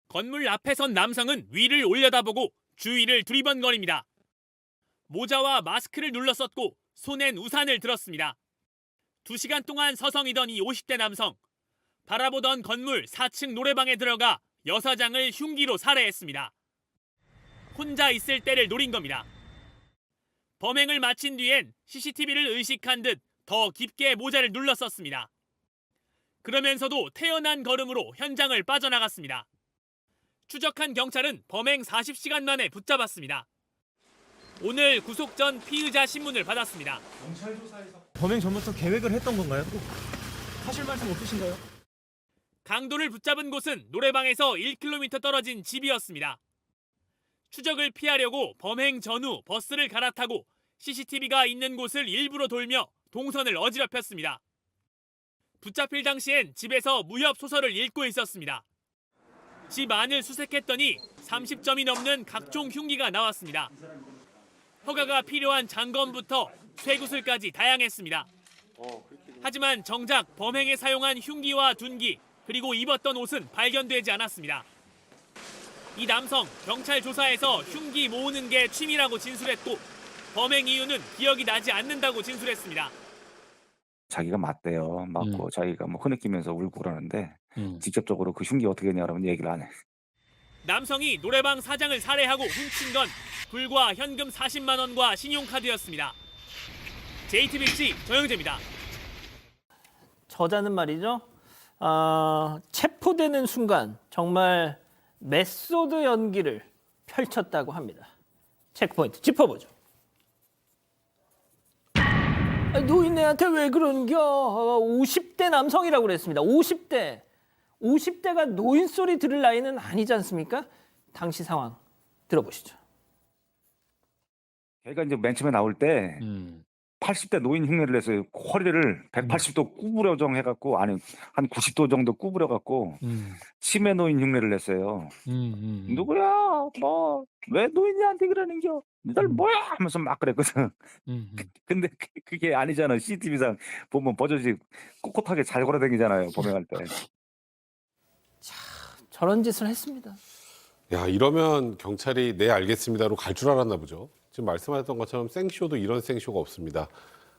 건물 앞에 선 남성은 위를 올려다보고 주위를 두리번거립니다. 모자와 마스크를 눌렀었고 손엔 우산을 들었습니다. 2시간 동안 서성이던 이 50대 남성. 바라보던 건물 4층 노래방에 들어가 여사장을 흉기로 살해했습니다. 혼자 있을 때를 노린 겁니다. 범행을 마친 뒤엔 CCTV를 의식한 듯 더 깊게 모자를 눌렀었습니다. 그러면서도 태연한 걸음으로 현장을 빠져나갔습니다. 추적한 경찰은 범행 40시간 만에 붙잡았습니다. 오늘 구속 전 피의자 신문을 받았습니다. 경찰 조사에서 범행 전부터 계획을 했던 건가요? 꼭 하실 말씀 없으신가요? 강도를 붙잡은 곳은 노래방에서 1km 떨어진 집이었습니다. 추적을 피하려고 범행 전후 버스를 갈아타고 CCTV가 있는 곳을 일부러 돌며 동선을 어지럽혔습니다. 붙잡힐 당시엔 집에서 무협 소설을 읽고 있었습니다. 집 안을 수색했더니 30점이 넘는 각종 흉기가 나왔습니다. 허가가 필요한 장검부터 쇠구슬까지 다양했습니다. 하지만 정작 범행에 사용한 흉기와 둔기 그리고 입었던 옷은 발견되지 않았습니다. 이 남성 경찰 조사에서 흉기 모으는 게 취미라고 진술했고 범행 이유는 기억이 나지 않는다고 진술했습니다. 자기가 맞대요. 맞고 자기가 뭐 흐느끼면서 울고 그러는데 직접적으로 그 흉기 어떻게 했냐라면 얘기를 안 해. 남성이 노래방 사장을 살해하고 훔친 건 불과 현금 40만 원과 신용카드였습니다. JTBC 정영재입니다. 저자는 말이죠. 체포되는 순간 정말 메소드 연기를 펼쳤다고 합니다. 체크포인트 짚어보죠. 노인네한테 왜 그런겨? 50대 남성이라고 그랬습니다. 50대. 50대가 노인 소리 들을 나이는 아니지 않습니까? 당시 상황 들어보시죠. 걔가 이제 맨 처음에 나올 때 80대 노인 흉내를 냈어요. 허리를 180도 구부러정 해갖고 아니 한 90도 정도 구부려갖고 치매 노인 흉내를 냈어요. 누구야? 뭐 왜 노인이한테 그러는겨? 널 뭐야? 하면서 막 그랬거든. 근데 그게 아니잖아. CCTV상 보면 버젓이 꼿꼿하게 잘 걸어다니잖아요. 범행할 때. 저런 짓을 했습니다. 야, 이러면 경찰이 네 알겠습니다로 갈 줄 알았나 보죠. 지금 말씀하셨던 것처럼 생쇼도 이런 생쇼가 없습니다.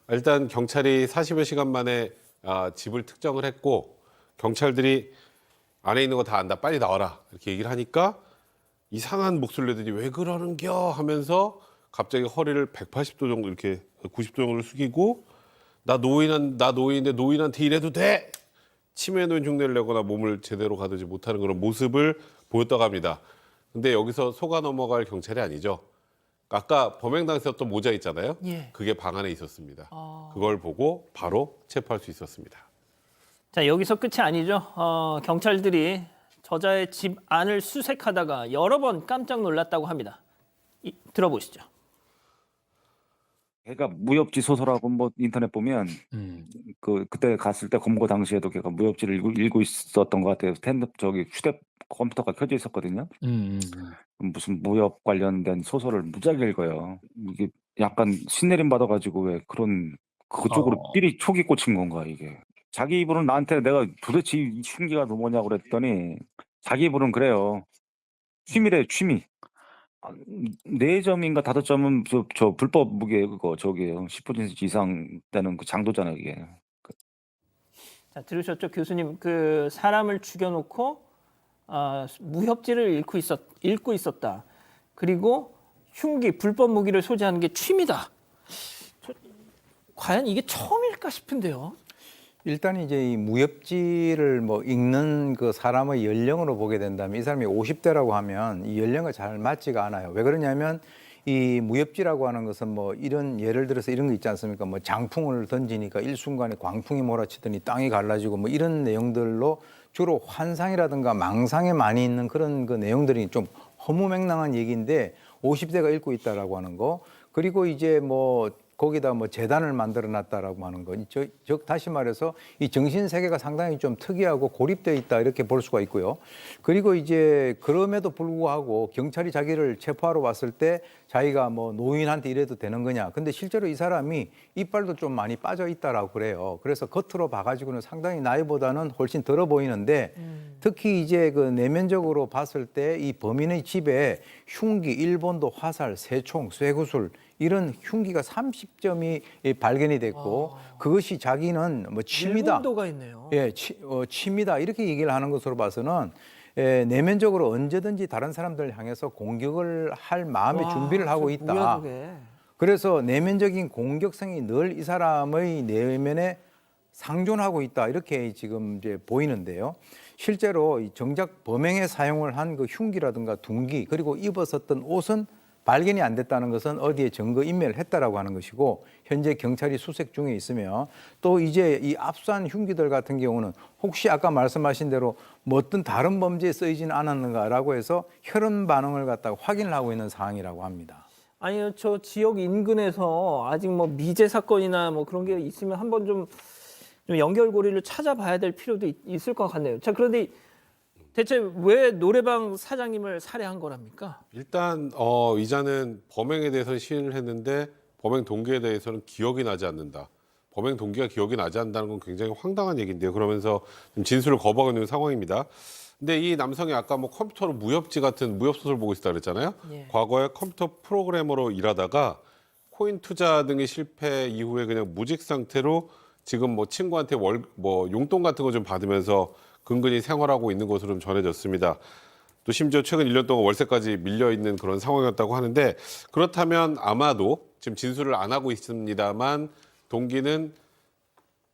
일단 경찰이 40여 시간 만에 집을 특정을 했고 경찰들이 안에 있는 거 다 안다 빨리 나와라 이렇게 얘기를 하니까 이상한 목소리를 내더니 왜 그러는겨 하면서 갑자기 허리를 180도 정도 이렇게 90도 정도를 숙이고 나 노인인데 노인한테 이래도 돼? 치매 노인 흉내를 내거나 몸을 제대로 가두지 못하는 그런 모습을 보였다고 합니다. 근데 여기서 속아 넘어갈 경찰이 아니죠. 아까 범행 당시 썼던 모자 있잖아요. 예. 그게 방 안에 있었습니다. 그걸 보고 바로 체포할 수 있었습니다. 자, 여기서 끝이 아니죠. 경찰들이 저자의 집 안을 수색하다가 여러 번 깜짝 놀랐다고 합니다. 들어보시죠. 걔가 무협지 소설하고 뭐 인터넷 보면 그때 갔을 때 검거 당시에도 걔가 무협지를 읽고 있었던 것 같아요. 휴대 컴퓨터가 켜져 있었거든요. 무슨 무협 관련된 소설을 무지하게 읽어요. 이게 약간 신내림 받아가지고 왜 그런 그쪽으로 삘이 촉이 꽂힌 건가 이게. 자기 입으로는 나한테 내가 도대체 이 흉기가 뭐냐고 그랬더니 자기 입으로는 그래요. 취미래 취미. 4점인가 5점은 저 불법 무게 그거 저기요. 10% 이상 되는 그 장도잖아요 이게. 자, 들으셨죠, 교수님? 그 사람을 죽여놓고 무협지를 읽고 있었다. 그리고 흉기, 불법 무기를 소지하는 게 취미다. 과연 이게 처음일까 싶은데요. 일단 이제 이 무협지를 뭐 읽는 그 사람의 연령으로 보게 된다면 이 사람이 50대라고 하면 이 연령과 잘 맞지가 않아요. 왜 그러냐면 이 무협지라고 하는 것은 뭐 이런 예를 들어서 이런 거 있지 않습니까? 뭐 장풍을 던지니까 일순간에 광풍이 몰아치더니 땅이 갈라지고 뭐 이런 내용들로 주로 환상이라든가 망상에 많이 있는 그런 그 내용들이 좀 허무맹랑한 얘기인데 50대가 읽고 있다라고 하는 거. 그리고 이제 뭐 거기다 뭐 재단을 만들어 놨다라고 하는 거. 즉 다시 말해서 이 정신 세계가 상당히 좀 특이하고 고립되어 있다 이렇게 볼 수가 있고요. 그리고 이제 그럼에도 불구하고 경찰이 자기를 체포하러 왔을 때 자기가 뭐 노인한테 이래도 되는 거냐. 근데 실제로 이 사람이 이빨도 좀 많이 빠져 있다라고 그래요. 그래서 겉으로 봐가지고는 상당히 나이보다는 훨씬 들어 보이는데 특히 이제 그 내면적으로 봤을 때 이 범인의 집에 흉기, 일본도 화살, 새총, 쇠구슬 이런 흉기가 30점이 발견이 됐고 그것이 자기는 뭐 침이다. 일본도가 있네요. 예, 침이다 이렇게 얘기를 하는 것으로 봐서는 내면적으로 언제든지 다른 사람들 향해서 공격을 할 마음의 준비를 하고 있다. 뭐야, 그게. 그래서 내면적인 공격성이 늘 이 사람의 내면에 상존하고 있다 이렇게 지금 이제 보이는데요. 실제로 이 정작 범행에 사용을 한 그 흉기라든가 둔기 그리고 입었었던 옷은 발견이 안 됐다는 것은 어디에 증거 인멸을 했다라고 하는 것이고 현재 경찰이 수색 중에 있으며 또 이제 이 압수한 흉기들 같은 경우는 혹시 아까 말씀하신 대로 뭐 어떤 다른 범죄에 쓰이지는 않았는가라고 해서 혈흔 반응을 갖다가 확인을 하고 있는 상황이라고 합니다. 아니요, 저 지역 인근에서 아직 뭐 미제 사건이나 뭐 그런 게 있으면 한번 좀 연결고리를 찾아봐야 될 필요도 있을 것 같네요. 자, 그런데 대체 왜 노래방 사장님을 살해한 거랍니까? 일단 이자는 범행에 대해서는 시인을 했는데 범행 동기에 대해서는 기억이 나지 않는다. 범행 동기가 기억이 나지 않는다는 건 굉장히 황당한 얘기인데요. 그러면서 지금 진술을 거부하고 있는 상황입니다. 근데 이 남성이 아까 뭐 컴퓨터로 무협지 같은 무협 소설 보고 있었다 그랬잖아요. 예. 과거에 컴퓨터 프로그래머로 일하다가 코인 투자 등의 실패 이후에 그냥 무직 상태로 지금 뭐 친구한테 뭐 용돈 같은 거 좀 받으면서 근근히 생활하고 있는 것으로 좀 전해졌습니다. 또 심지어 최근 1년 동안 월세까지 밀려 있는 그런 상황이었다고 하는데 그렇다면 아마도 지금 진술을 안 하고 있습니다만 동기는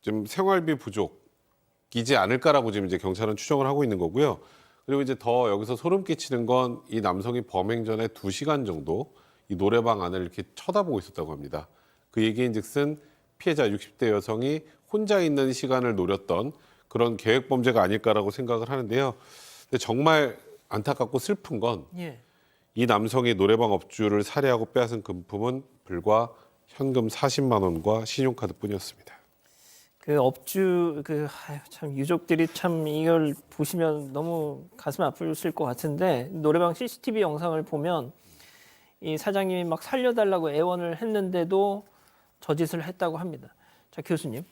좀 생활비 부족이지 않을까라고 지금 이제 경찰은 추정을 하고 있는 거고요. 그리고 이제 더 여기서 소름 끼치는 건 이 남성이 범행 전에 2시간 정도 이 노래방 안을 이렇게 쳐다보고 있었다고 합니다. 그 얘기인즉슨 피해자 60대 여성이 혼자 있는 시간을 노렸던 그런 계획 범죄가 아닐까라고 생각을 하는데요. 근데 정말 안타깝고 슬픈 건 이 예. 남성이 노래방 업주를 살해하고 빼앗은 금품은 불과 현금 40만 원과 신용카드뿐이었습니다. 그 업주 참 유족들이 참 이걸 보시면 너무 가슴 아프실 것 같은데 노래방 CCTV 영상을 보면 이 사장님이 막 살려달라고 애원을 했는데도 저짓을 했다고 합니다. 자, 교수님.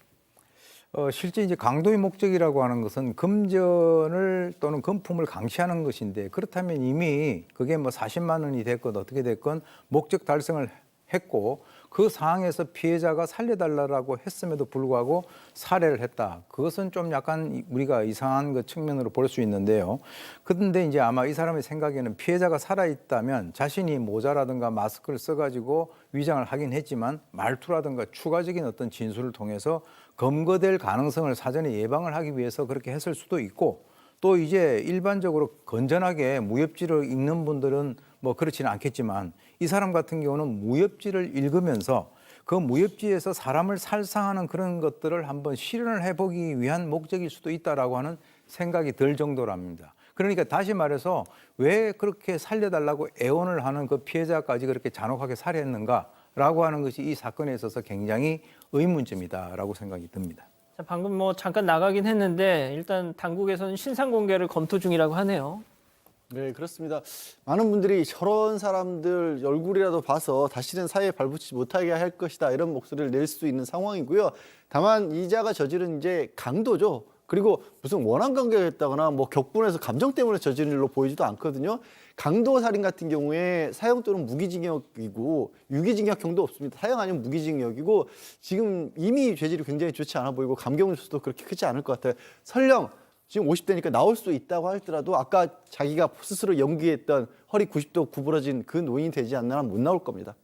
실제 이제 강도의 목적이라고 하는 것은 금전을 또는 금품을 강취하는 것인데 그렇다면 이미 그게 뭐 40만 원이 됐건 어떻게 됐건 목적 달성을 했고 그 상황에서 피해자가 살려달라고 했음에도 불구하고 살해를 했다. 그것은 좀 약간 우리가 이상한 그 측면으로 볼 수 있는데요. 그런데 이제 아마 이 사람의 생각에는 피해자가 살아있다면 자신이 모자라든가 마스크를 써가지고 위장을 하긴 했지만 말투라든가 추가적인 어떤 진술을 통해서 검거될 가능성을 사전에 예방을 하기 위해서 그렇게 했을 수도 있고 또 이제 일반적으로 건전하게 무협지를 읽는 분들은 뭐 그렇지는 않겠지만 이 사람 같은 경우는 무협지를 읽으면서 그 무협지에서 사람을 살상하는 그런 것들을 한번 실현을 해보기 위한 목적일 수도 있다라고 하는 생각이 들 정도랍니다. 그러니까 다시 말해서 왜 그렇게 살려달라고 애원을 하는 그 피해자까지 그렇게 잔혹하게 살해했는가라고 하는 것이 이 사건에 있어서 굉장히 의문점이다라고 생각이 듭니다. 자, 방금 뭐 잠깐 나가긴 했는데 일단 당국에서는 신상 공개를 검토 중이라고 하네요. 네, 그렇습니다. 많은 분들이 저런 사람들 얼굴이라도 봐서 다시는 사회에 발붙이지 못하게 할 것이다 이런 목소리를 낼 수 있는 상황이고요. 다만 이자가 저지른 이제 강도죠. 그리고 무슨 원한 관계가 있다거나 뭐 격분해서 감정 때문에 저지른 일로 보이지도 않거든요. 강도 살인 같은 경우에 사형 또는 무기징역이고 유기징역형도 없습니다. 사형 아니면 무기징역이고 지금 이미 죄질이 굉장히 좋지 않아 보이고 감경 수도 그렇게 크지 않을 것 같아요. 설령 지금 50대니까 나올 수 있다고 하더라도 아까 자기가 스스로 연기했던 허리 90도 구부러진 그 노인이 되지 않는 한 못 나올 겁니다.